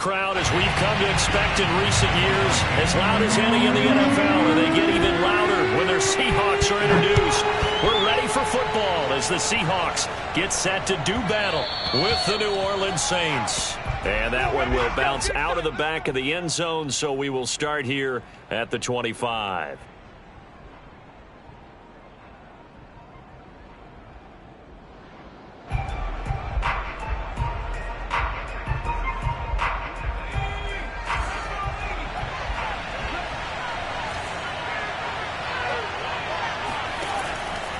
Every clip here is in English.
Crowd, as we've come to expect in recent years, as loud as any in the NFL, and they get even louder when their Seahawks are introduced. We're ready for football as the Seahawks get set to do battle with the New Orleans Saints. And that one will bounce out of the back of the end zone, so we will start here at the 25.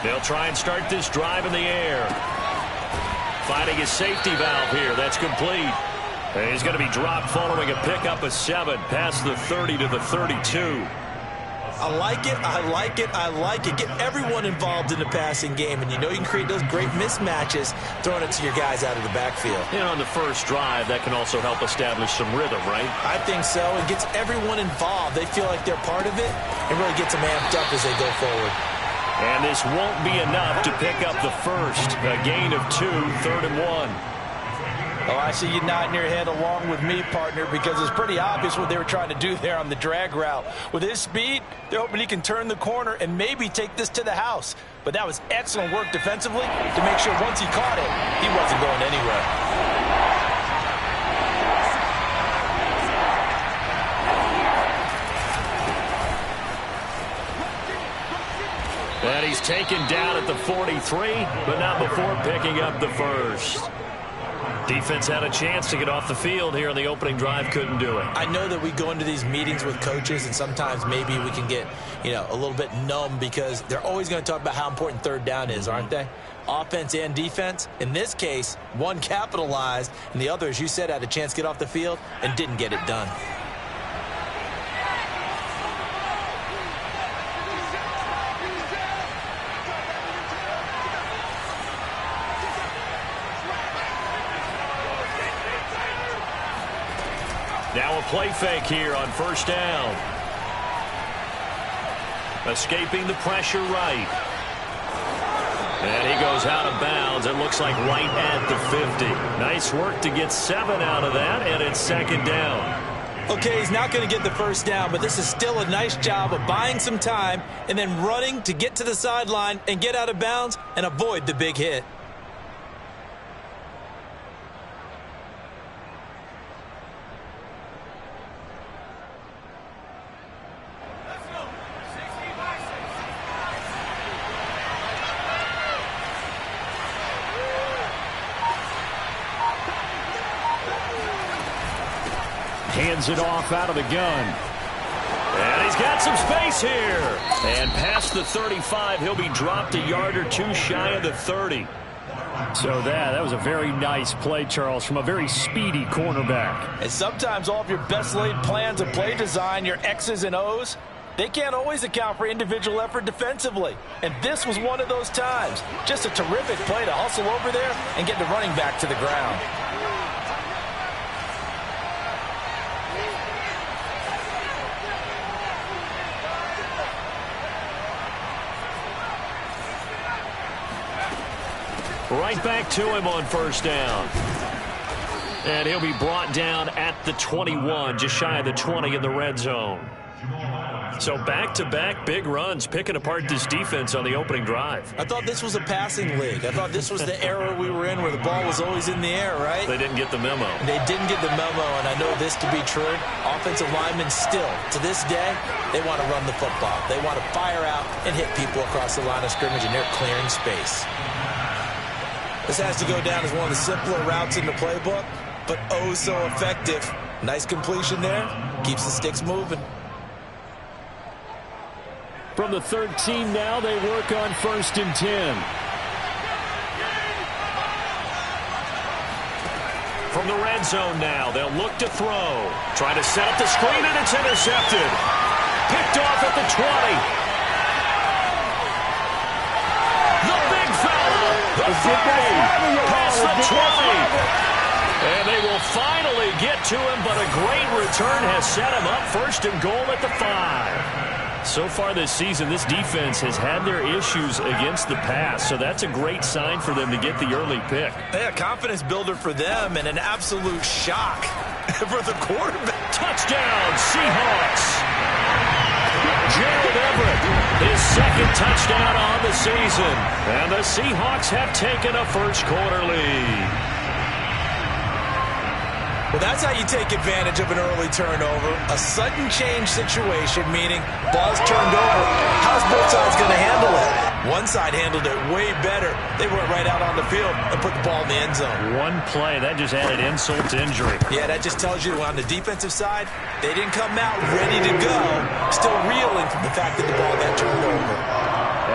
They'll try and start this drive in the air. Finding his safety valve here. That's complete. And he's going to be dropped following a pickup of 7 past the 30 to the 32. I like it. I like it. I like it. Get everyone involved in the passing game, and you know you can create those great mismatches throwing it to your guys out of the backfield. And on the first drive, that can also help establish some rhythm, right? I think so. It gets everyone involved. They feel like they're part of it and really gets them amped up as they go forward. And this won't be enough to pick up the first. A gain of 2, 3rd and 1. Oh, I see you nodding your head along with me, partner, because it's pretty obvious what they were trying to do there on the drag route. With his speed, they're hoping he can turn the corner and maybe take this to the house. But that was excellent work defensively to make sure once he caught it, he wasn't going anywhere. And he's taken down at the 43, but not before picking up the first. Defense had a chance to get off the field here on the opening drive, couldn't do it. I know that we go into these meetings with coaches, and sometimes maybe we can get, a little bit numb because they're always going to talk about how important third down is, aren't they? Offense and defense. In this case, one capitalized, and the other, as you said, had a chance to get off the field and didn't get it done. Now a play fake here on first down. Escaping the pressure right. And he goes out of bounds. It looks like right at the 50. Nice work to get 7 out of that, and it's 2nd down. Okay, he's not going to get the first down, but this is still a nice job of buying some time and then running to get to the sideline and get out of bounds and avoid the big hit. Hands it off out of the gun. And he's got some space here. And past the 35, he'll be dropped a yard or 2 shy of the 30. So that was a very nice play, Charles, from a very speedy cornerback. And sometimes all of your best laid plans of play design, your X's and O's, they can't always account for individual effort defensively. And this was one of those times. Just a terrific play to hustle over there and get the running back to the ground. Right back to him on first down. And he'll be brought down at the 21, just shy of the 20 in the red zone. So back-to-back big runs, picking apart this defense on the opening drive. I thought this was a passing league. I thought this was the era we were in where the ball was always in the air, right? They didn't get the memo. They didn't get the memo, and I know this to be true. Offensive linemen still, to this day, they want to run the football. They want to fire out and hit people across the line of scrimmage, and they're clearing space. This has to go down as one of the simpler routes in the playbook, but oh so effective. Nice completion there. Keeps the sticks moving. From the 13 now, they work on 1st and 10. From the red zone now, they'll look to throw. Try to set up the screen, and it's intercepted. Picked off at the 20. The big fella. The 5. Past the 20. And they will finally get to him, but a great return has set him up 1st and goal at the 5. So far this season, this defense has had their issues against the pass, so that's a great sign for them to get the early pick. Yeah, confidence builder for them and an absolute shock For the quarterback. Touchdown, Seahawks. Gerald Everett, his second touchdown on the season. And the Seahawks have taken a first-quarter lead. Well, that's how you take advantage of an early turnover. A sudden change situation, meaning ball's turned over. How's both sides going to handle it? One side handled it way better. They went right out on the field and put the ball in the end zone. One play, that just added insult to injury. Yeah, that just tells you on the defensive side, they didn't come out ready to go, still reeling from the fact that the ball got turned over.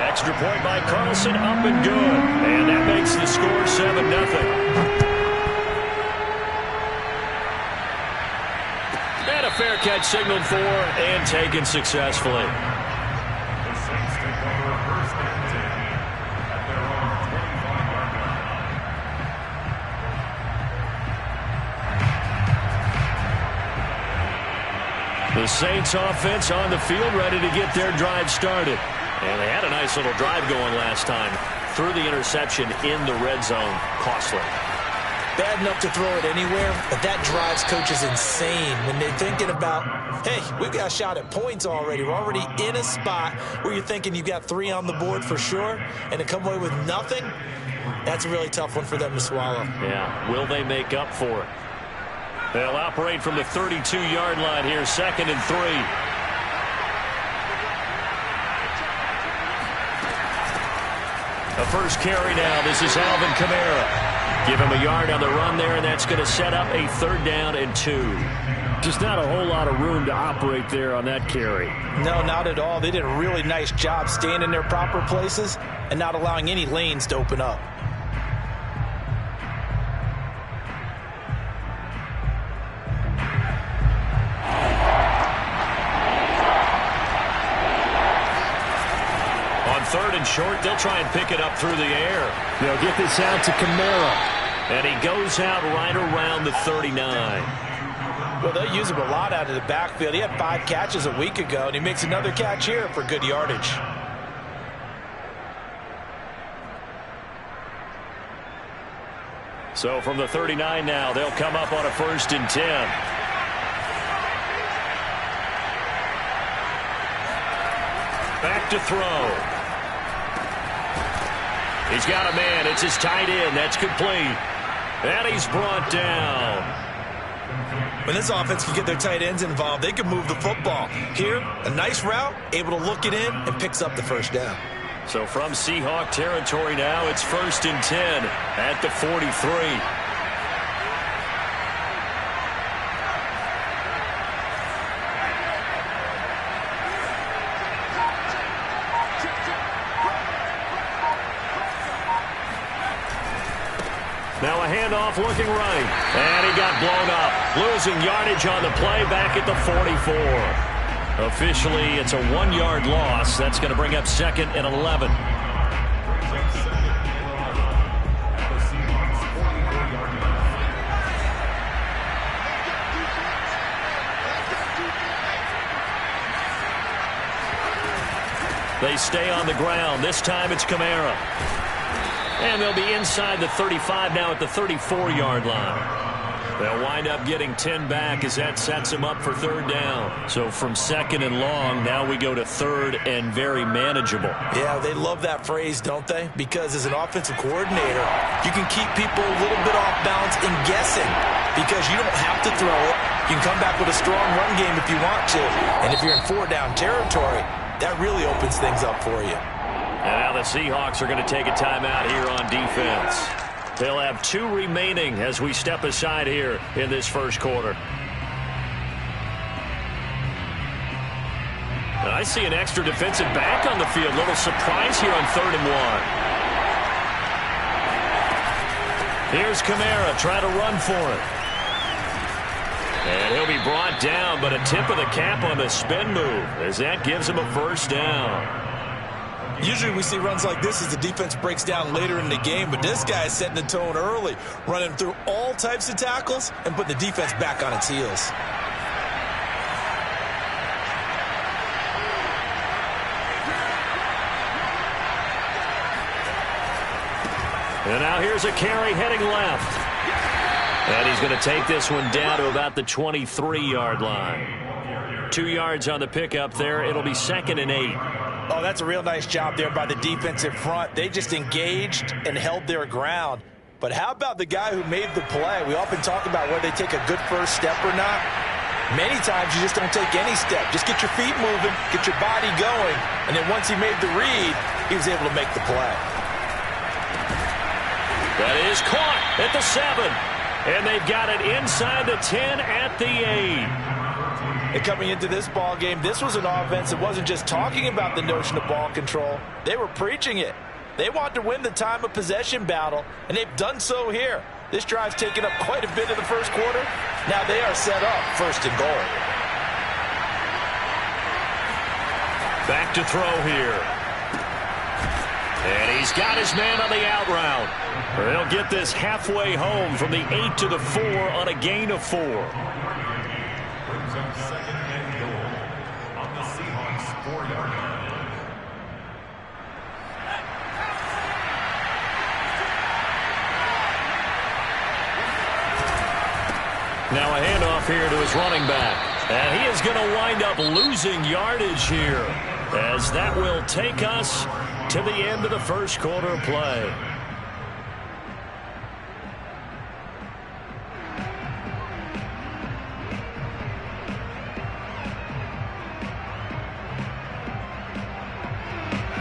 Extra point by Carlson, up and good. And that makes the score 7-0. And a fair catch signaled for and taken successfully. The Saints offense on the field ready to get their drive started. And they had a nice little drive going last time. Threw the interception in the red zone. Costly. Bad enough to throw it anywhere, but that drives coaches insane when they're thinking about, hey, we've got a shot at points already. We're already in a spot where you're thinking you've got 3 on the board for sure, and to come away with nothing, that's a really tough one for them to swallow. Yeah, will they make up for it? They'll operate from the 32-yard line here, 2nd and 3. A first carry now. This is Alvin Kamara. Give him a yard on the run there, and that's going to set up a 3rd down and 2. Just not a whole lot of room to operate there on that carry. No, not at all. They did a really nice job staying in their proper places and not allowing any lanes to open up. On 3rd and short, they'll try and pick it up through the air. They'll get this out to Kamara. And he goes out right around the 39. Well, they'll use him a lot out of the backfield. He had 5 catches a week ago, and he makes another catch here for good yardage. So from the 39 now, they'll come up on a 1st and 10. Back to throw. He's got a man. It's his tight end. That's complete. And he's brought down. When this offense can get their tight ends involved, they can move the football. Here, a nice route, able to look it in, and picks up the 1st down. So from Seahawk territory now, it's 1st and 10 at the 43. Now a handoff looking right. And he got blown up. Losing yardage on the play back at the 44. Officially, it's a 1-yard loss. That's going to bring up 2nd and 11. They stay on the ground. This time it's Kamara. And they'll be inside the 35 now at the 34-yard line. They'll wind up getting 10 back as that sets them up for 3rd down. So from 2nd and long, now we go to 3rd and very manageable. Yeah, they love that phrase, don't they? Because as an offensive coordinator, you can keep people a little bit off balance and guessing because you don't have to throw it. You can come back with a strong run game if you want to. And if you're in 4-down territory, that really opens things up for you. And now the Seahawks are going to take a timeout here on defense. They'll have 2 remaining as we step aside here in this 1st quarter. And I see an extra defensive back on the field. Little surprise here on 3rd and 1. Here's Kamara trying to run for it. And he'll be brought down, but a tip of the cap on the spin move as that gives him a 1st down. Usually we see runs like this as the defense breaks down later in the game, but this guy is setting the tone early, running through all types of tackles and putting the defense back on its heels. And now here's a carry heading left. And he's going to take this one down to about the 23-yard line. 2 yards on the pickup there. It'll be 2nd and 8. Oh, that's a real nice job there by the defensive front. They just engaged and held their ground. But how about the guy who made the play? We often talk about whether they take a good first step or not. Many times you just don't take any step. Just get your feet moving, get your body going, and then once he made the read, he was able to make the play. That is caught at the 7. And they've got it inside the 10 at the 8. And coming into this ball game, this was an offense that wasn't just talking about the notion of ball control. They were preaching it. They want to win the time of possession battle, and they've done so here. This drive's taken up quite a bit of the first quarter. Now they are set up 1st and goal. Back to throw here. And he's got his man on the out route. They'll get this halfway home from the 8 to the 4 on a gain of 4. Now a handoff here to his running back. And he is going to wind up losing yardage here, as that will take us to the end of the first quarter of play.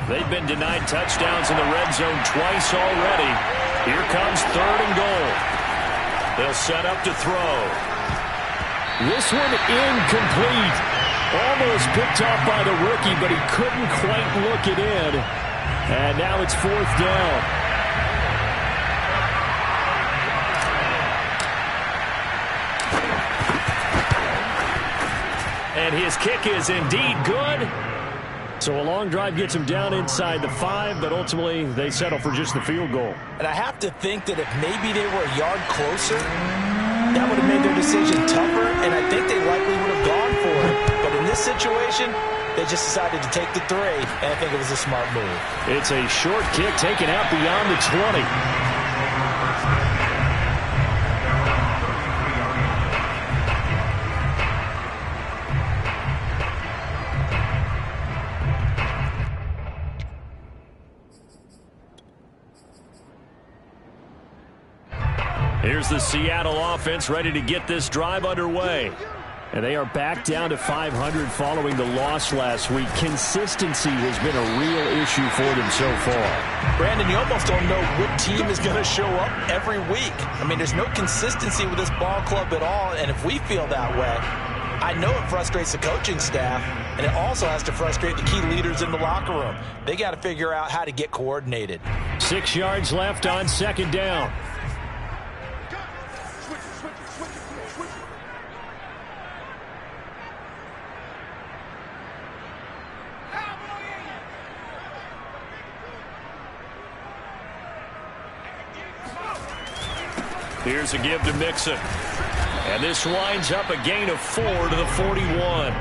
They've been denied touchdowns in the red zone twice already. Here comes 3rd and goal. They'll set up to throw. This one incomplete. Almost picked off by the rookie, but he couldn't quite look it in. And now it's 4th down. And his kick is indeed good. So a long drive gets him down inside the 5, but ultimately they settle for just the field goal. And I have to think that if maybe they were a yard closer, that would have made their decision tougher, and I think they likely would have gone for it. But in this situation, they just decided to take the 3, and I think it was a smart move. It's a short kick taken out beyond the 20. Here's the Seattle offense ready to get this drive underway. And they are back down to 500 following the loss last week. Consistency has been a real issue for them so far. Brandon, you almost don't know what team is going to show up every week. I mean, there's no consistency with this ball club at all, and if we feel that way, I know it frustrates the coaching staff, and it also has to frustrate the key leaders in the locker room. They got to figure out how to get coordinated. 6 yards left on 2nd down. Here's a give to Mixon. And this winds up a gain of 4 to the 41.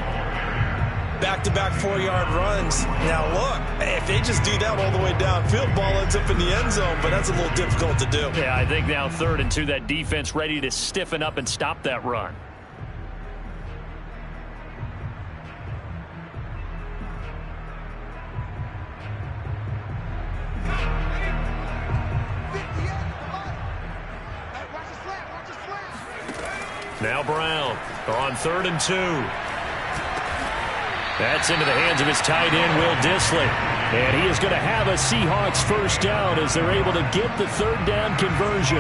Back-to-back 4-yard runs. Now, look, if they just do that all the way downfield, ball ends up in the end zone, but that's a little difficult to do. Yeah, I think now 3rd and 2, that defense ready to stiffen up and stop that run. Now Brown on 3rd and 2. That's into the hands of his tight end, Will Dissly. And he is going to have a Seahawks first down as they're able to get the 3rd down conversion.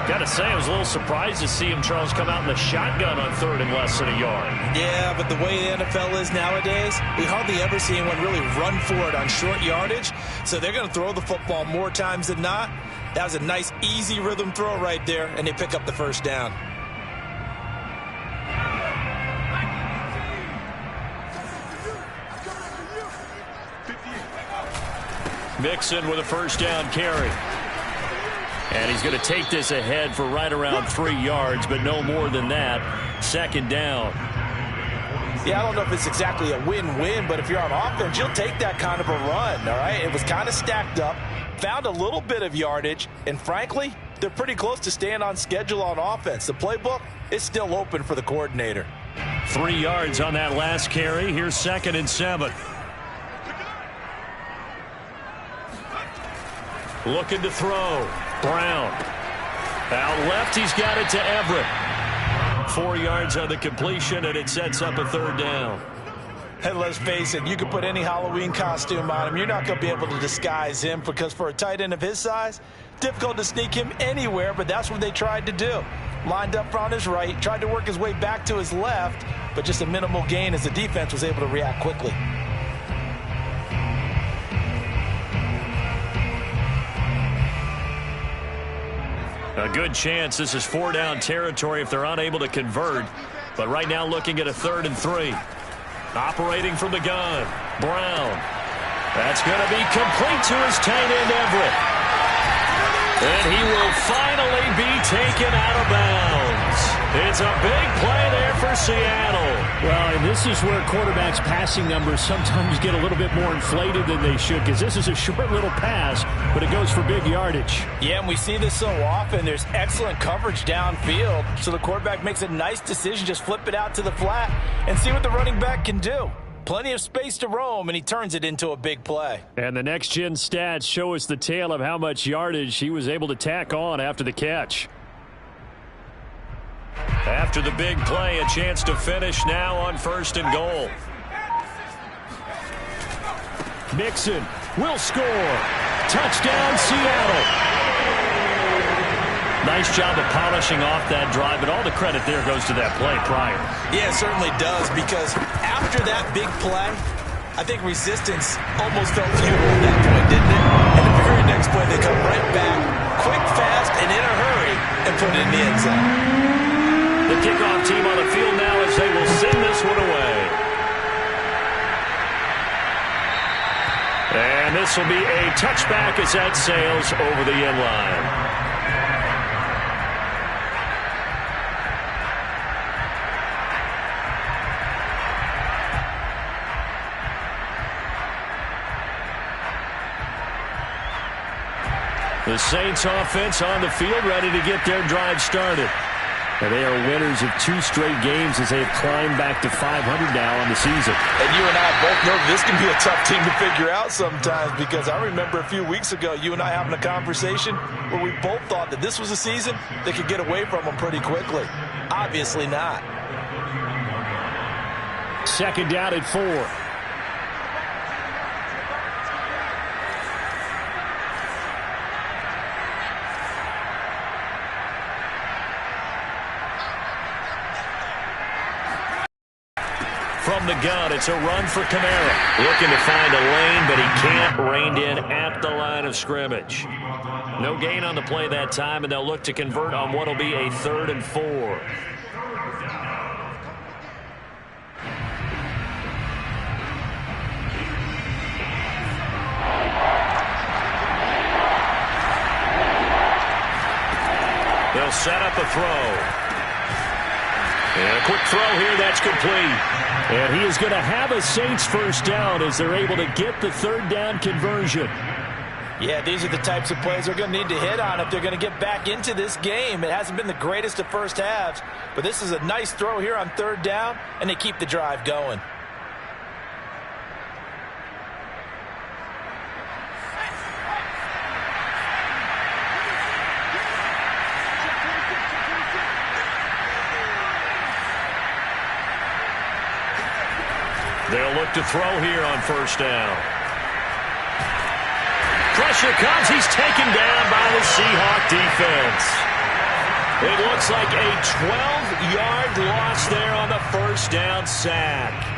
Got to say, I was a little surprised to see him, Charles, come out in the shotgun on 3rd and less than a yard. Yeah, but the way the NFL is nowadays, we hardly ever see anyone really run for it on short yardage. So they're going to throw the football more times than not. That was a nice, easy rhythm throw right there, and they pick up the first down. Mixon with a first down carry. And he's going to take this ahead for right around 3 yards, but no more than that. 2nd down. Yeah, I don't know if it's exactly a win-win, but if you're on offense, you'll take that kind of a run, all right? It was kind of stacked up, found a little bit of yardage, and frankly, they're pretty close to staying on schedule on offense. The playbook is still open for the coordinator. 3 yards on that last carry. Here's 2nd and 7. Looking to throw. Brown. Out left, he's got it to Everett. 4 yards on the completion, and it sets up a 3rd down. And let's face it, you can put any Halloween costume on him. You're not going to be able to disguise him because for a tight end of his size, difficult to sneak him anywhere, but that's what they tried to do. Lined up on his right, tried to work his way back to his left, but just a minimal gain as the defense was able to react quickly. A good chance this is 4-down territory if they're unable to convert. But right now looking at a 3rd and 3. Operating from the gun. Brown. That's going to be complete to his tight end Everett. And he will finally be taken out of bounds. It's a big play there for Seattle. Well, and this is where quarterbacks' passing numbers sometimes get a little bit more inflated than they should, because this is a short little pass, but it goes for big yardage. Yeah, and we see this so often. There's excellent coverage downfield, so the quarterback makes a nice decision, just flip it out to the flat and see what the running back can do. Plenty of space to roam, and he turns it into a big play. And the next-gen stats show us the tale of how much yardage he was able to tack on after the catch. After the big play, a chance to finish now on 1st and goal. Mixon will score. Touchdown, Seattle. Nice job of polishing off that drive, but all the credit there goes to that play prior. Yeah, it certainly does, because after that big play, I think resistance almost felt futile at that point, didn't it? And the very next play, they come right back, quick, fast, and in a hurry, and put it in the end zone. The kickoff team on the field now as they will send this one away. And this will be a touchback as that sails over the end line. The Saints offense on the field ready to get their drive started. And they are winners of 2 straight games as they've climbed back to 500 now on the season. And you and I both know this can be a tough team to figure out sometimes, because I remember a few weeks ago you and I having a conversation where we both thought that this was a season they could get away from them pretty quickly. Obviously not. 2nd down at 4. From the gun, it's a run for Kamara. Looking to find a lane, but he can't. Reined in at the line of scrimmage. No gain on the play that time, and they'll look to convert on what will be a 3rd and 4. They'll set up a throw. And a quick throw here, that's complete. And he is going to have a Saints 1st down as they're able to get the 3rd down conversion. Yeah, these are the types of plays they're going to need to hit on if they're going to get back into this game. It hasn't been the greatest of first halves, but this is a nice throw here on 3rd down, and they keep the drive going. They'll look to throw here on 1st down. Pressure comes. He's taken down by the Seahawk defense. It looks like a 12-yard loss there on the 1st down sack.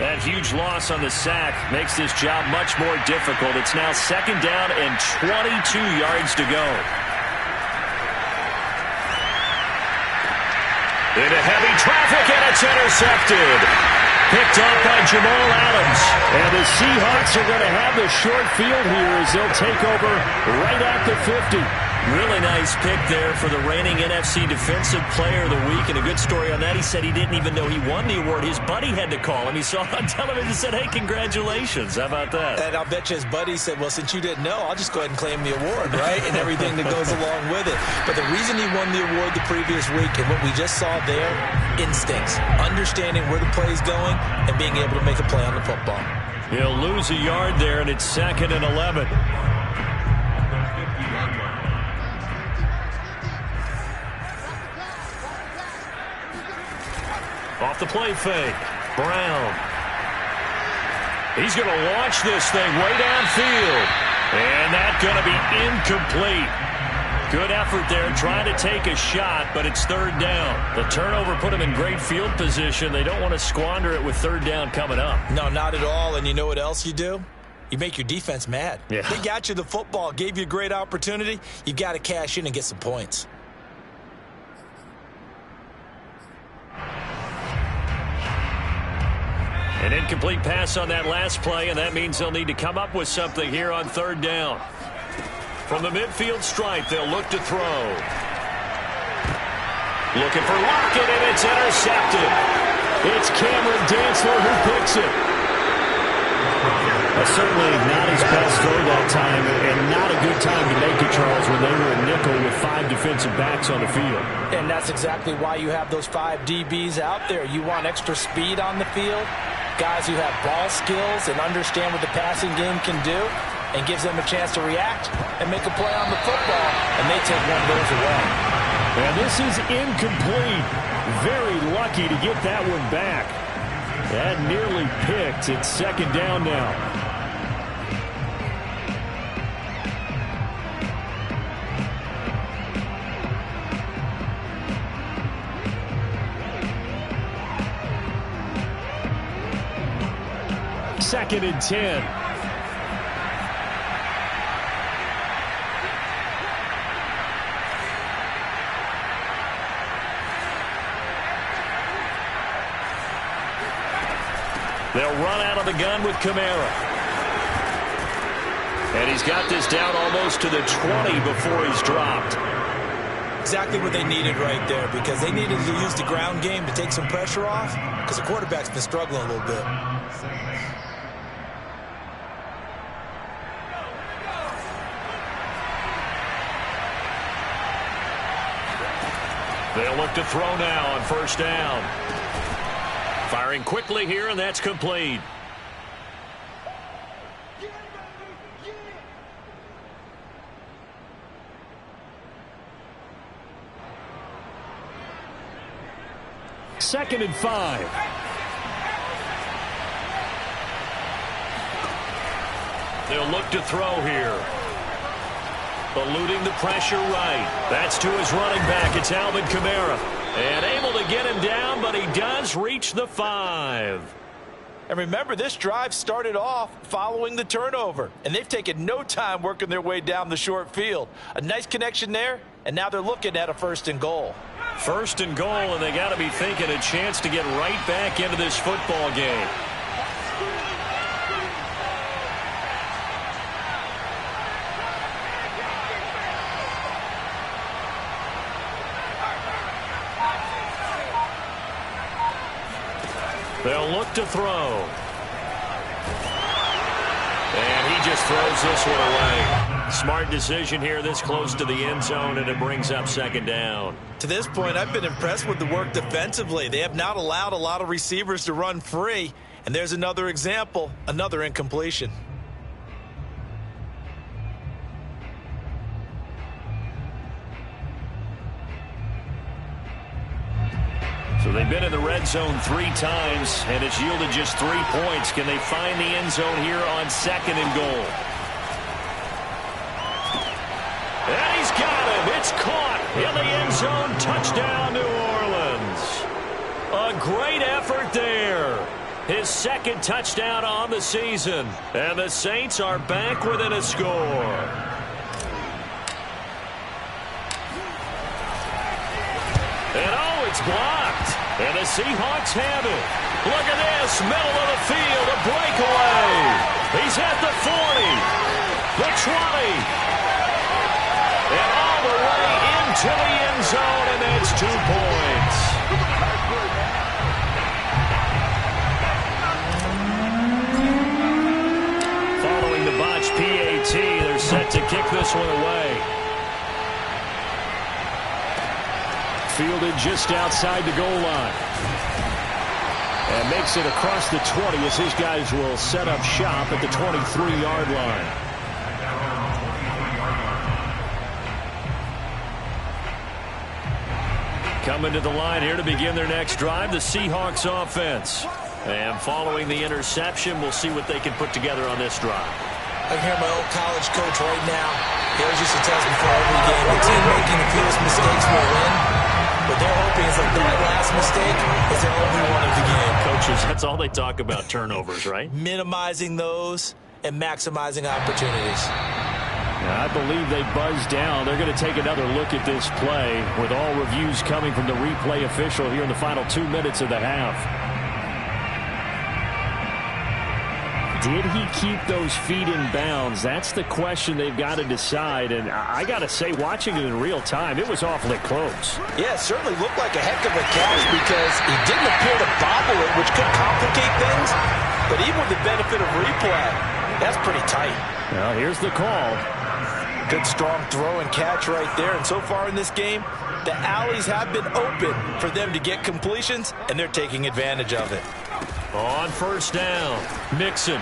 That huge loss on the sack makes this job much more difficult. It's now 2nd down and 22 yards to go. Into heavy traffic, and it's intercepted. Picked up by Jamal Adams. And the Seahawks are going to have the short field here as they'll take over right at the 50. Really nice pick there for the reigning NFC Defensive Player of the Week. And a good story on that, he said he didn't even know he won the award. His buddy had to call him. He saw it on television and said, hey, congratulations. How about that? And I'll bet you his buddy said, well, since you didn't know, I'll just go ahead and claim the award, right? And everything that goes along with it. But the reason he won the award the previous week and what we just saw there, instincts, understanding where the play is going and being able to make a play on the football. He'll lose a yard there, and it's 2nd and 11. Off the play fake. Brown. He's going to launch this thing way downfield. And that's going to be incomplete. Good effort there trying to take a shot, but it's 3rd down. The turnover put him in great field position. They don't want to squander it with 3rd down coming up. No, not at all. And you know what else you do? You make your defense mad. Yeah. They got you the football, gave you a great opportunity. You've got to cash in and get some points. An incomplete pass on that last play, and that means they'll need to come up with something here on 3rd down. From the midfield stripe, they'll look to throw. Looking for Lockett, and it's intercepted. It's Cameron Dantzler who picks it. Certainly not his best throw that time, and not a good time to make it, Charles, when they were a nickel with 5 defensive backs on the field. And that's exactly why you have those 5 DBs out there. You want extra speed on the field, guys who have ball skills and understand what the passing game can do, and gives them a chance to react and make a play on the football, and they take one of those away. And this is incomplete. Very lucky to get that one back. That nearly picked. It's 2nd down now. Second and 10. They'll run out of the gun with Kamara. And he's got this down almost to the 20 before he's dropped. Exactly what they needed right there, because they needed to use the ground game to take some pressure off, because the quarterback's been struggling a little bit. They'll look to throw now on 1st down. Firing quickly here, and that's complete. Second and 5. They'll look to throw here. Eluding the pressure right. That's to his running back. It's Alvin Kamara. And able to get him down, but he does reach the 5. And remember, this drive started off following the turnover, and they've taken no time working their way down the short field. A nice connection there, and now they're looking at a 1st and goal. 1st and goal, and they got to be thinking a chance to get right back into this football game. They'll look to throw. And he just throws this one away. Smart decision here this close to the end zone, and it brings up 2nd down. To this point, I've been impressed with the work defensively. They have not allowed a lot of receivers to run free. And there's another example, another incompletion. So they've been in the red zone 3 times, and it's yielded just 3 points. Can they find the end zone here on 2nd and goal? And he's got him. It's caught in the end zone. Touchdown, New Orleans. A great effort there. His 2nd touchdown on the season. And the Saints are back within a score. And oh, it's blocked. And the Seahawks have it. Look at this. Middle of the field. A breakaway. He's at the 40. The 20. And all to the end zone, and that's 2 points. Following the botched PAT, they're set to kick this one away. Fielded just outside the goal line. And makes it across the 20 as his guys will set up shop at the 23-yard line. Coming to the line here to begin their next drive, the Seahawks offense. And following the interception, we'll see what they can put together on this drive. I can hear my old college coach right now. He always used to tell us before every game, the team making the fewest mistakes will win. But they're hoping it's like that last mistake is their only one of the game. Coaches, that's all they talk about, turnovers, right? Minimizing those and maximizing opportunities. I believe they buzzed down. They're going to take another look at this play with all reviews coming from the replay official here in the final 2 minutes of the half. Did he keep those feet in bounds? That's the question they've got to decide. And I got to say, watching it in real time, it was awfully close. Yeah, it certainly looked like a heck of a catch because he didn't appear to bobble it, which could complicate things. But even with the benefit of replay, that's pretty tight. Well, here's the call. Good strong throw and catch right there. And so far in this game, the alleys have been open for them to get completions, and they're taking advantage of it. On first down, Mixon.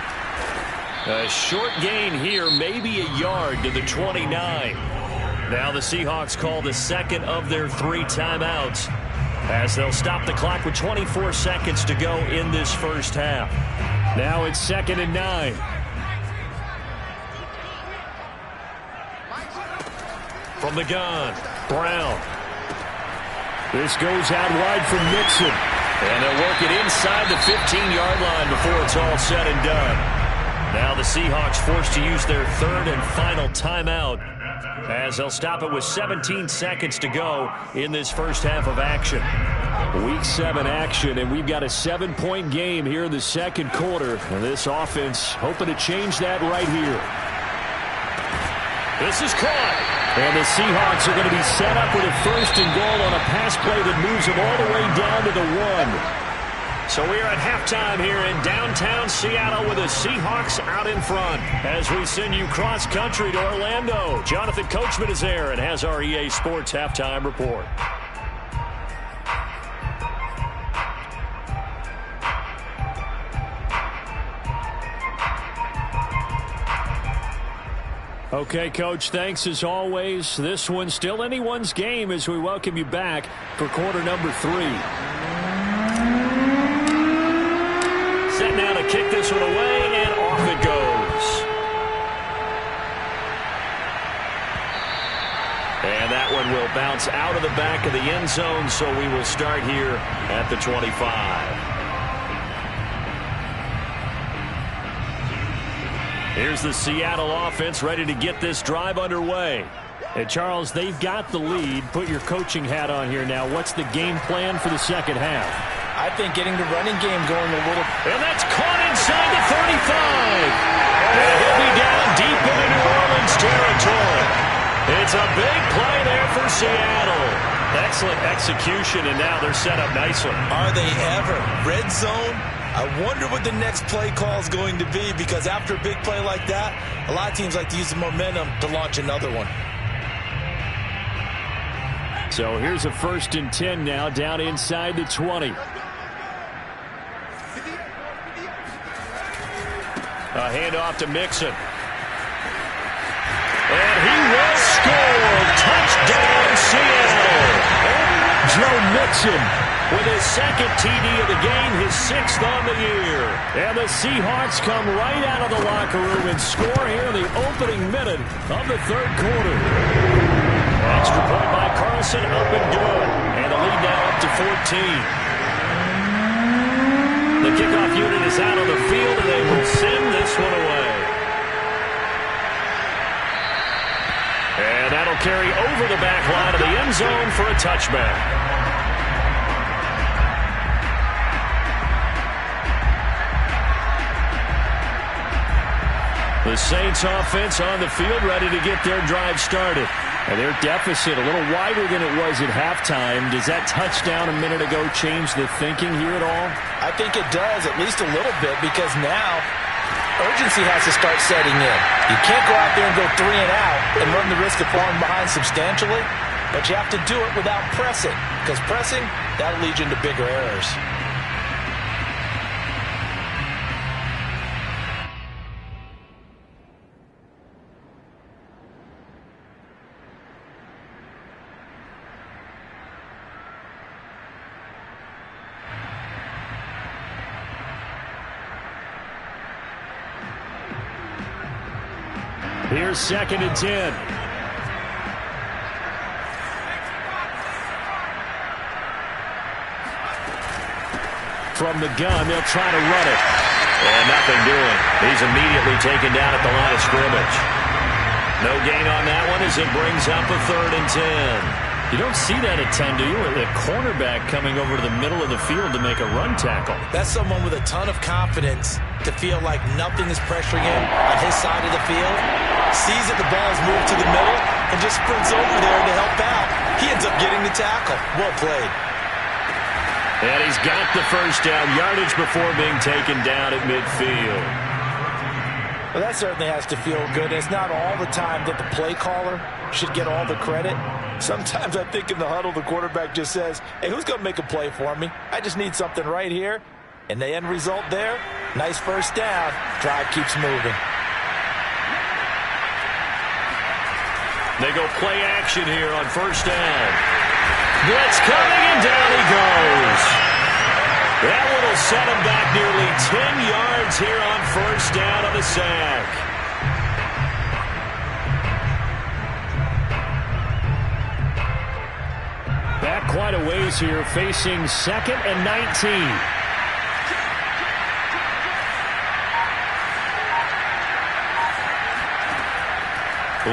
A short gain here, maybe a yard to the 29. Now the Seahawks call the second of their 3 timeouts as they'll stop the clock with 24 seconds to go in this first half. Now it's 2nd and 9. From the gun, Brown. This goes out wide from Mixon. And they'll work it inside the 15-yard line before it's all said and done. Now the Seahawks forced to use their 3rd and final timeout as they'll stop it with 17 seconds to go in this first half of action. Week 7 action, and we've got a 7-point game here in the second quarter. And this offense hoping to change that right here. This is caught. And the Seahawks are going to be set up with a 1st and goal on a pass play that moves them all the way down to the 1. So we're at halftime here in downtown Seattle with the Seahawks out in front. As we send you cross-country to Orlando, Jonathan Coachman is there and has our EA Sports halftime report. Okay, Coach, thanks as always. This one's still anyone's game as we welcome you back for quarter number 3. Set now to kick this one away, and off it goes. And that one will bounce out of the back of the end zone, so we will start here at the 25. Here's the Seattle offense ready to get this drive underway. And Charles, they've got the lead. Put your coaching hat on here now. What's the game plan for the second half? I think getting the running game going a little. And that's caught inside the 35. And he'll be down deep into New Orleans territory. It's a big play there for Seattle. Excellent execution, and now they're set up nicely. Are they ever? Red zone? I wonder what the next play call is going to be, because after a big play like that, a lot of teams like to use the momentum to launch another one. So here's a 1st and 10 now down inside the 20. A handoff to Mixon. And he will score. Touchdown, Seattle. Joe Mixon with his 2nd TD of the game, his 6th on the year. And the Seahawks come right out of the locker room and score here in the opening minute of the 3rd quarter. Extra point by Carlson, up and good. And the lead now up to 14. The kickoff unit is out on the field, and they will send this one away. And that'll carry over the back line of the end zone for a touchback. The Saints offense on the field ready to get their drive started. And their deficit a little wider than it was at halftime. Does that touchdown a minute ago change the thinking here at all? I think it does, at least a little bit, because now urgency has to start setting in. You can't go out there and go 3 and out and run the risk of falling behind substantially, but you have to do it without pressing, because pressing, that'll lead you into bigger errors. Here's 2nd and 10. From the gun, they'll try to run it. And nothing doing. He's immediately taken down at the line of scrimmage. No gain on that one as it brings up a 3rd and 10. You don't see that at 10, do you? A cornerback coming over to the middle of the field to make a run tackle. That's someone with a ton of confidence to feel like nothing is pressuring him on his side of the field. Sees that the ball is moved to the middle and just sprints over there to help out. He ends up getting the tackle. Well played. And he's got the first down yardage before being taken down at midfield. Well, that certainly has to feel good. It's not all the time that the play caller should get all the credit. Sometimes I think in the huddle, the quarterback just says, hey, who's going to make a play for me? I just need something right here. And the end result there, nice first down. Drive keeps moving. They go play action here on first down. Blitz coming, and down he goes. That one will set him back nearly 10 yards here on first down on the sack. Back quite a ways here, facing 2nd and 19.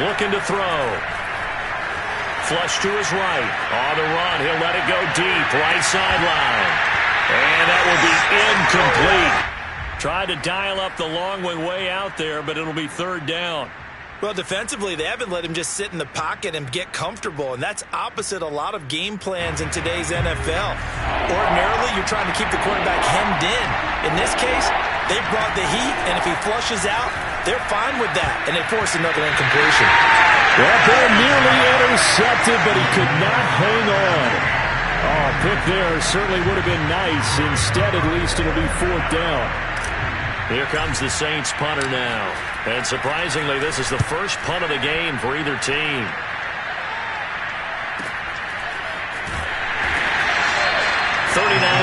Looking to throw. Flush to his right. On the run, he'll let it go deep. Right sideline. And that will be incomplete. Tried to dial up the long way out there, but it'll be 3rd down. Well, defensively, they haven't let him just sit in the pocket and get comfortable, and that's opposite a lot of game plans in today's NFL. Ordinarily, you're trying to keep the quarterback hemmed in. In this case, they brought the heat, and if he flushes out, they're fine with that, and they force another incompletion. Well, they're nearly intercepted, but he could not hang on. Oh, pick there certainly would have been nice. Instead, at least, it'll be 4th down. Here comes the Saints punter now. And surprisingly, this is the first punt of the game for either team.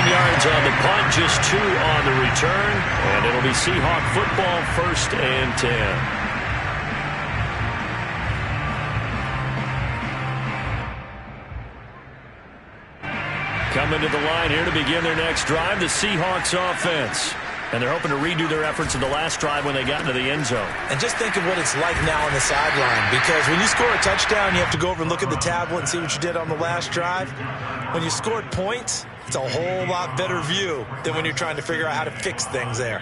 Yards on the punt, just 2 on the return, and it'll be Seahawk football, 1st and 10. Coming to the line here to begin their next drive, the Seahawks offense. And they're hoping to redo their efforts in the last drive when they got into the end zone. And just think of what it's like now on the sideline, because when you score a touchdown, you have to go over and look at the tablet and see what you did on the last drive. When you scored points, it's a whole lot better view than when you're trying to figure out how to fix things there.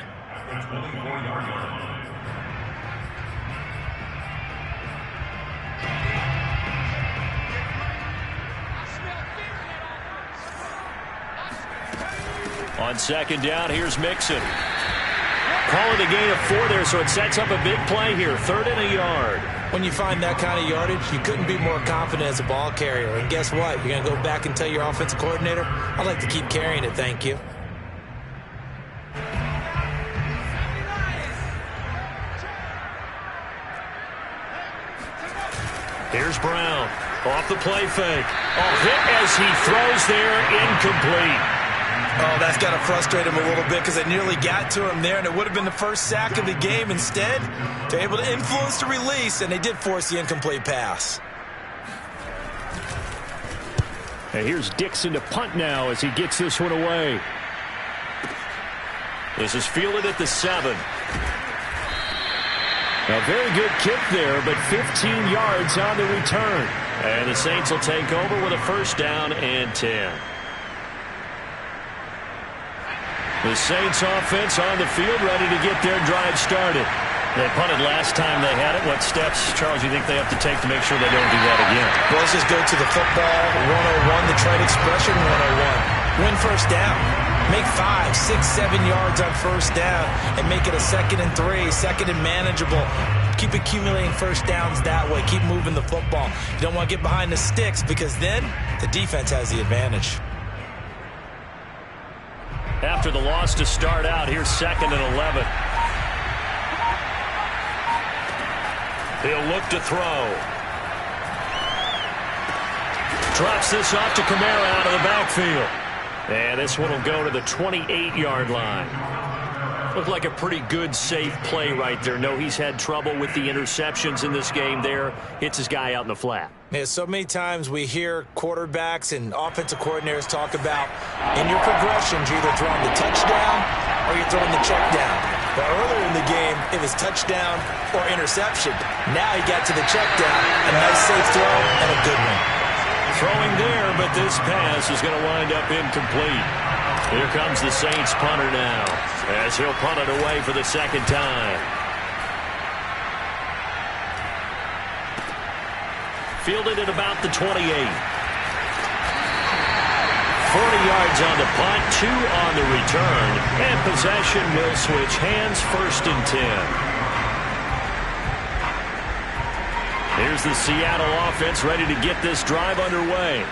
On 2nd down, here's Mixon. Calling the gain of 4 there, so it sets up a big play here. 3rd and a yard. When you find that kind of yardage, you couldn't be more confident as a ball carrier. And guess what? You're going to go back and tell your offensive coordinator, I'd like to keep carrying it, thank you. Here's Brown. Off the play fake. Hit as he throws there, incomplete. Oh, that's got to frustrate him a little bit because they nearly got to him there, and it would have been the first sack of the game. Instead, they're able to influence the release, and they did force the incomplete pass. And here's Dixon to punt now as he gets this one away. This is fielded at the 7. A very good kick there, but 15 yards on the return. And the Saints will take over with a 1st down and 10. The Saints offense on the field, ready to get their drive started. They punted last time they had it. What steps, Charles, do you think they have to take to make sure they don't do that again? Well, let's just go to the football 101, the trade expression 101. Win first down. Make 5, 6, 7 yards on first down and make it a 2nd and 3, 2nd and manageable. Keep accumulating first downs that way. Keep moving the football. You don't want to get behind the sticks because then the defense has the advantage. After the loss to start out, here's 2nd and 11. He'll look to throw. Drops this off to Kamara out of the backfield. And this one will go to the 28-yard line. Looked like a pretty good, safe play right there. No, he's had trouble with the interceptions in this game there. Hits his guy out in the flat. Yeah, so many times we hear quarterbacks and offensive coordinators talk about in your progressions, you're either throwing the touchdown or you're throwing the check down. But earlier in the game, it was touchdown or interception. Now he got to the check down, a nice safe throw, and a good one. Throwing there, but this pass is going to wind up incomplete. Here comes the Saints punter now, as he'll punt it away for the 2nd time. Fielded at about the 28. 40 yards on the punt, 2 on the return, and possession will switch hands, 1st and 10. Here's the Seattle offense ready to get this drive underway.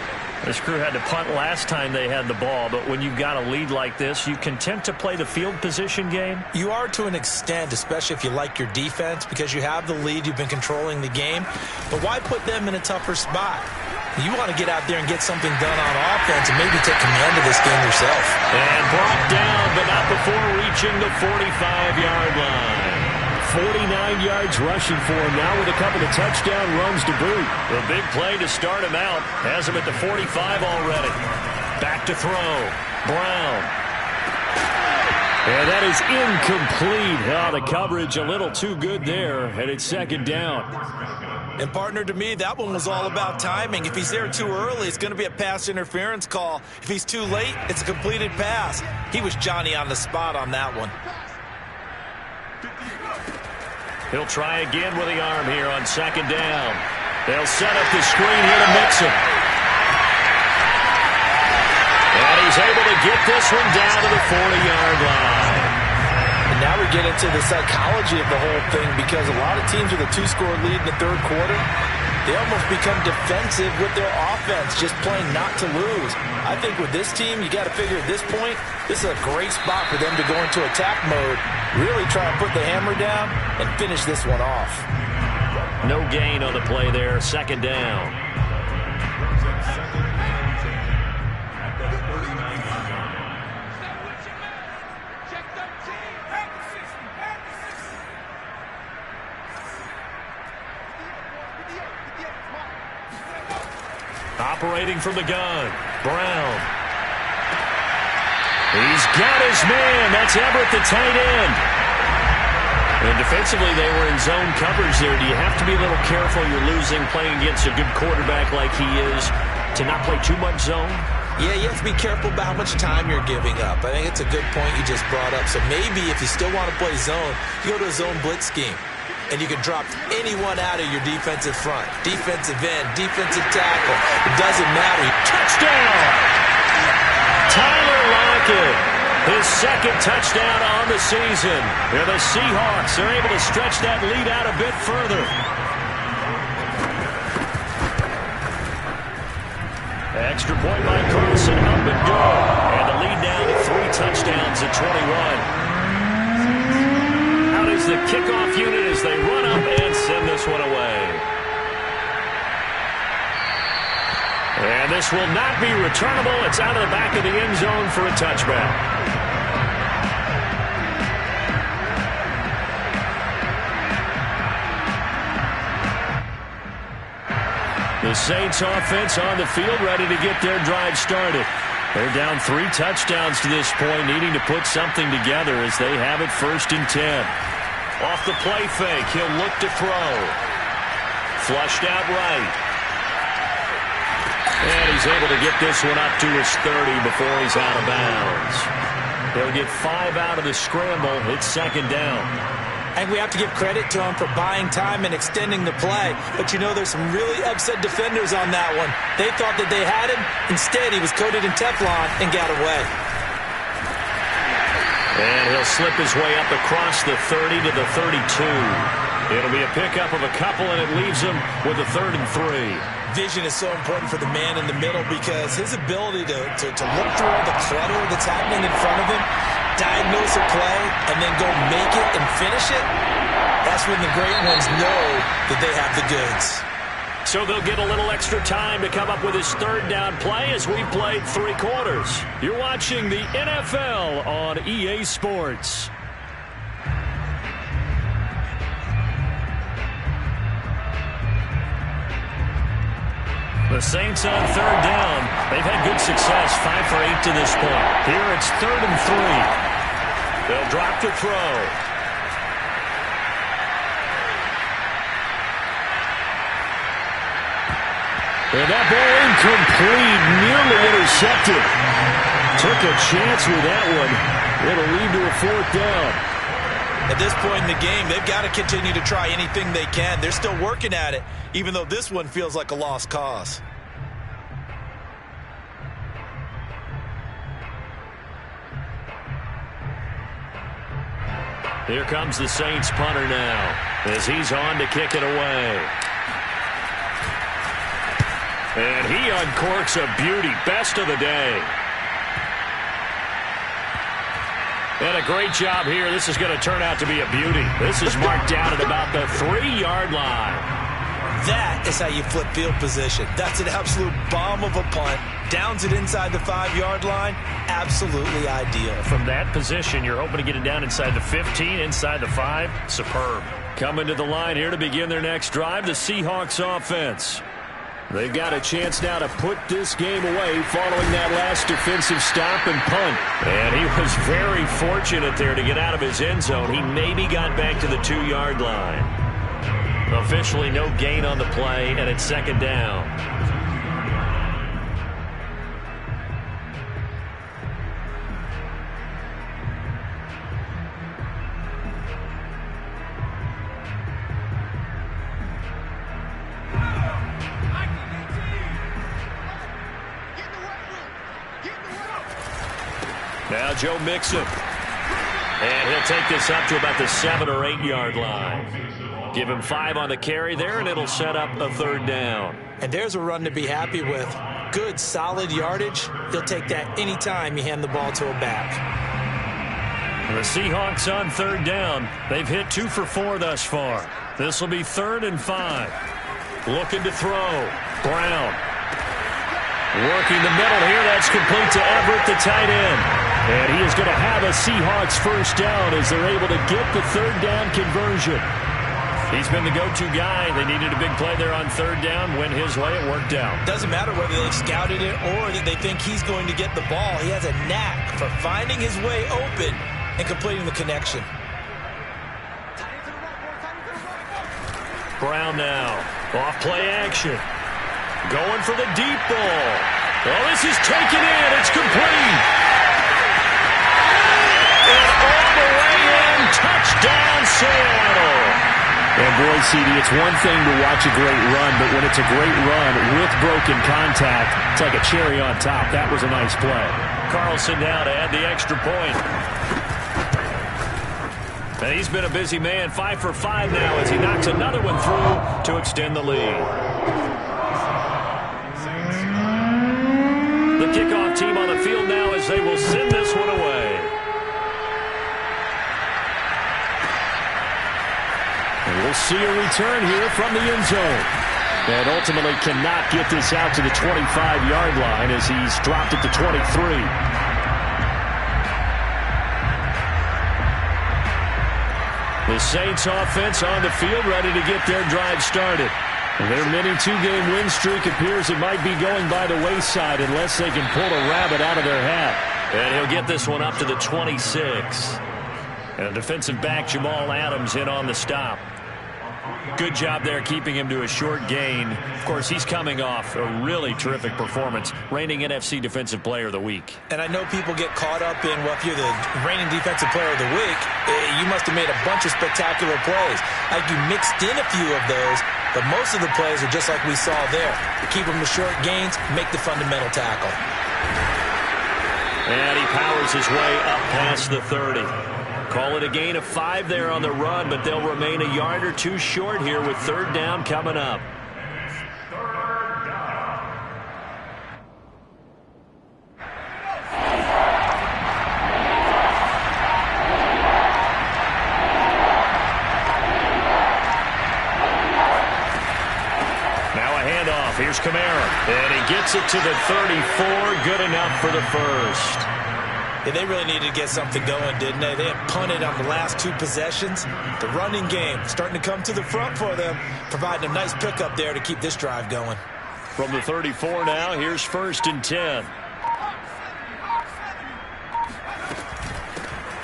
This crew had to punt last time they had the ball, but when you've got a lead like this, you content to play the field position game? You are to an extent, especially if you like your defense, because you have the lead, you've been controlling the game. But why put them in a tougher spot? You want to get out there and get something done on offense and maybe take command of this game yourself. And brought down, but not before reaching the 45-yard line. 49 yards rushing for him now with a couple of touchdown runs to boot. A big play to start him out. Has him at the 45 already. Back to throw. Brown. And that is incomplete. Oh, the coverage a little too good there. And it's 2nd down. And partner, to me, that one was all about timing. If he's there too early, it's going to be a pass interference call. If he's too late, it's a completed pass. He was Johnny on the spot on that one. He'll try again with the arm here on 2nd down. They'll set up the screen here to Mixon. And he's able to get this one down to the 40-yard line. And now we get into the psychology of the whole thing, because a lot of teams with a 2-score lead in the 3rd quarter, they almost become defensive with their offense, just playing not to lose. I think with this team, you got to figure at this point, this is a great spot for them to go into attack mode, really try and put the hammer down and finish this one off. No gain on the play there, 2nd down. Operating from the gun, Brown. He's got his man. That's Everett, the tight end. And defensively, they were in zone coverage there. Do you have to be a little careful? You're losing playing against a good quarterback like he is to not play too much zone? Yeah, you have to be careful about how much time you're giving up. I think it's a good point you just brought up. So maybe if you still want to play zone, you go to a zone blitz scheme. And you can drop anyone out of your defensive front. Defensive end, defensive tackle. It doesn't matter. Touchdown! Tyler Lockett. His 2nd touchdown on the season. And the Seahawks are able to stretch that lead out a bit further. Extra point by Carlson. Up and good. And the lead down to 3 touchdowns at 21. The kickoff unit as they run up and send this one away. And this will not be returnable. It's out of the back of the end zone for a touchback. The Saints offense on the field ready to get their drive started. They're down 3 touchdowns to this point, needing to put something together as they have it 1st and 10. Off the play fake, he'll look to throw. Flushed out right. And he's able to get this one up to his 30 before he's out of bounds. He'll get 5 out of the scramble. It's 2nd down. And we have to give credit to him for buying time and extending the play. But, you know, there's some really upset defenders on that one. They thought that they had him. Instead, he was coated in Teflon and got away. And he'll slip his way up across the 30 to the 32. It'll be a pickup of a couple, and it leaves him with a 3rd and 3. Vision is so important for the man in the middle because his ability to look through all the clutter that's happening in front of him, diagnose a play, and then go make it and finish it, that's when the great ones know that they have the goods. So they'll get a little extra time to come up with his 3rd down play as we've played 3 quarters. You're watching the NFL on EA Sports. The Saints on 3rd down. They've had good success, 5 for 8 to this point. Here it's 3rd and 3. They'll drop to throw. And that ball incomplete, nearly intercepted. Took a chance with that one. It'll lead to a 4th down. At this point in the game, they've got to continue to try anything they can. They're still working at it, even though this one feels like a lost cause. Here comes the Saints punter now as he's on to kick it away. And he uncorks a beauty. Best of the day. And a great job here. This is going to turn out to be a beauty. This is marked down at about the 3-yard line. That is how you flip field position. That's an absolute bomb of a punt. Downs it inside the 5-yard line. Absolutely ideal. From that position, you're hoping to get it down inside the 15, inside the 5. Superb. Coming to the line here to begin their next drive, the Seahawks offense. They've got a chance now to put this game away following that last defensive stop and punt. And he was very fortunate there to get out of his end zone. He maybe got back to the 2-yard line. Officially no gain on the play, and it's 2nd down. Now Joe Mixon. And he'll take this up to about the 7 or 8 yard line. Give him 5 on the carry there, and it'll set up a 3rd down. And there's a run to be happy with. Good, solid yardage. He'll take that anytime you hand the ball to a back. The Seahawks on 3rd down. They've hit 2 for 4 thus far. This will be 3rd and 5. Looking to throw. Brown. Working the middle here. That's complete to Everett, the tight end. And he is going to have a Seahawks 1st down as they're able to get the 3rd down conversion. He's been the go-to guy. They needed a big play there on 3rd down. Went his way. It worked out. Doesn't matter whether they've scouted it or that they think he's going to get the ball. He has a knack for finding his way open and completing the connection. Brown now. Off play action. Going for the deep ball. Oh, this is taken in. It's complete. And all the way in. Touchdown, Seattle. And boy, CD, it's one thing to watch a great run, but when it's a great run with broken contact, it's like a cherry on top. That was a nice play. Carlson now to add the extra point. And he's been a busy man. 5 for 5 now as he knocks another one through to extend the lead. The kickoff team on the field now as they will send this one away. And we'll see a return here from the end zone. And ultimately cannot get this out to the 25-yard line as he's dropped it to 23. The Saints offense on the field ready to get their drive started. Their mini 2-game win streak appears it might be going by the wayside unless they can pull a rabbit out of their hat. And he'll get this one up to the 26. And defensive back Jamal Adams in on the stop. Good job there keeping him to a short gain. Of course, he's coming off a really terrific performance, reigning NFC Defensive Player of the Week. And I know people get caught up in, well, if you're the reigning Defensive Player of the Week, you must have made a bunch of spectacular plays. Like you mixed in a few of those, but most of the plays are just like we saw there. You keep them to short gains, make the fundamental tackle. And he powers his way up past the 30. Call it a gain of 5 there on the run, but they'll remain a yard or two short here with third down coming up. Now a handoff. Here's Kamara. And he gets it to the 34. Good enough for the first. Yeah, they really needed to get something going, didn't they? They had punted on the last 2 possessions. The running game starting to come to the front for them, providing a nice pickup there to keep this drive going. From the 34 now, here's 1st and 10.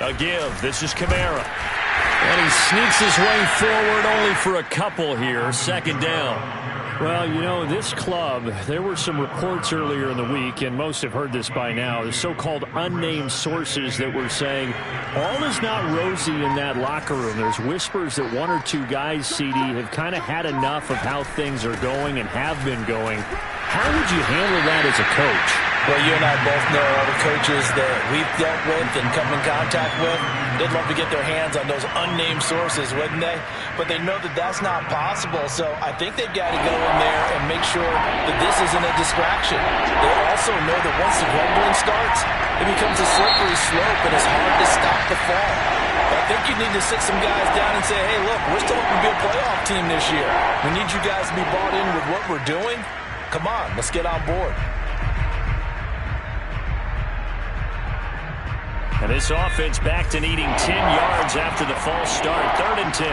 A give. This is Kamara. And he sneaks his way forward only for a couple here. Second down. Well, you know, this club, there were some reports earlier in the week, and most have heard this by now, the so-called unnamed sources that were saying all is not rosy in that locker room. There's whispers that 1 or 2 guys, CD, have kind of had enough of how things are going and have been going. How would you handle that as a coach? Well, you and I both know all the coaches that we've dealt with and come in contact with. They'd love to get their hands on those unnamed sources, wouldn't they? But they know that that's not possible, so I think they've got to go in there and make sure that this isn't a distraction. They also know that once the rumbling starts, it becomes a slippery slope, and it's hard to stop the fall. But I think you need to sit some guys down and say, hey, look, we're still hoping to be a playoff team this year. We need you guys to be bought in with what we're doing. Come on, let's get on board. And this offense back to needing 10 yards after the false start. 3rd and 10.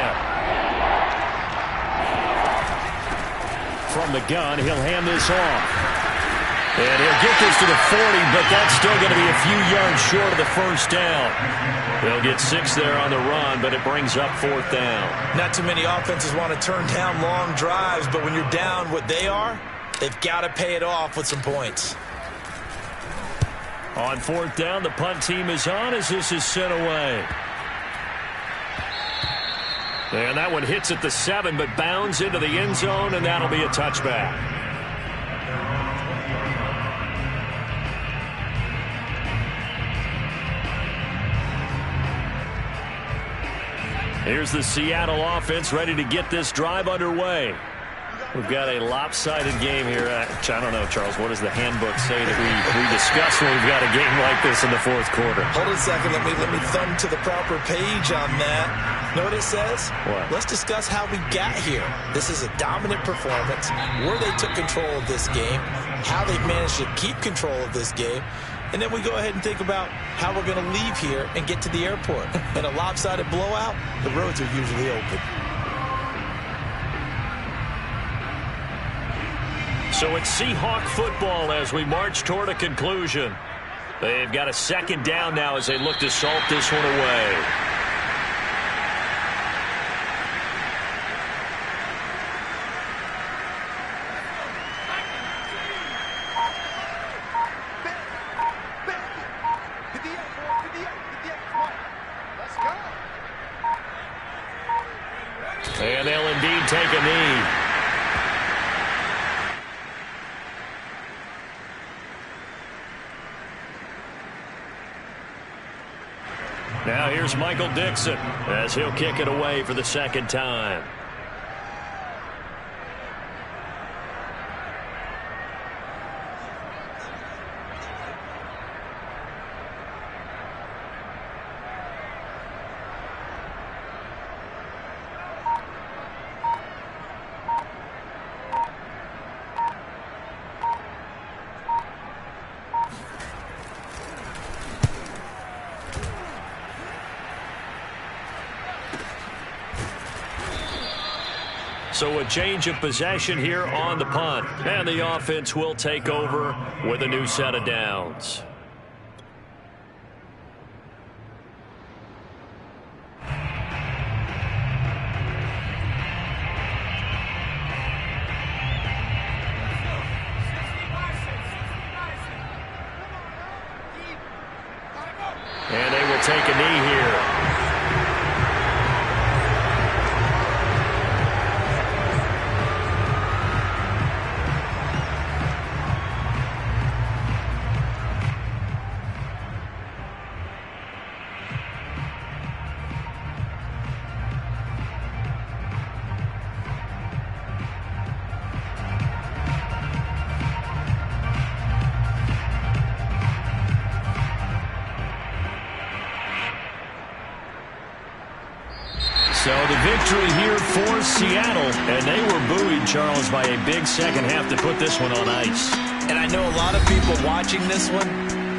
From the gun, he'll hand this off. And he'll get this to the 40, but that's still going to be a few yards short of the first down. They'll get 6 there on the run, but it brings up 4th down. Not too many offenses want to turn down long drives, but when you're down what they are, they've got to pay it off with some points. On 4th down, the punt team is on as this is sent away. And that one hits at the 7, but bounds into the end zone, and that'll be a touchback. Here's the Seattle offense ready to get this drive underway. We've got a lopsided game here. I don't know, Charles, what does the handbook say that we discuss when we've got a game like this in the 4th quarter? Hold on a second. Let me thumb to the proper page on that. Know what it says? What? Let's discuss how we got here. This is a dominant performance, where they took control of this game, how they've managed to keep control of this game, and then we go ahead and think about how we're going to leave here and get to the airport. In a lopsided blowout, the roads are usually open. So it's Seahawk football as we march toward a conclusion. They've got a 2nd down now as they look to salt this one away. And they'll indeed take a knee. Now here's Michael Dixon as he'll kick it away for the 2nd time. So a change of possession here on the punt. And the offense will take over with a new set of downs. So the victory here for Seattle, and they were buoyed, Charles, by a big second half to put this one on ice. And I know a lot of people watching this one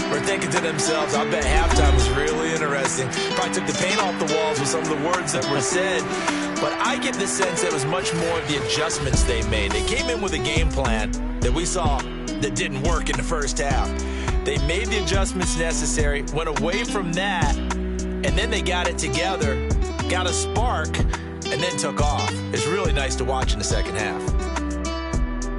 were thinking to themselves, I bet halftime was really interesting. Probably took the paint off the walls with some of the words that were said. But I get the sense that it was much more of the adjustments they made. They came in with a game plan that we saw that didn't work in the first half. They made the adjustments necessary, went away from that, and then they got it together, got a spark, and then took off. It's really nice to watch in the second half.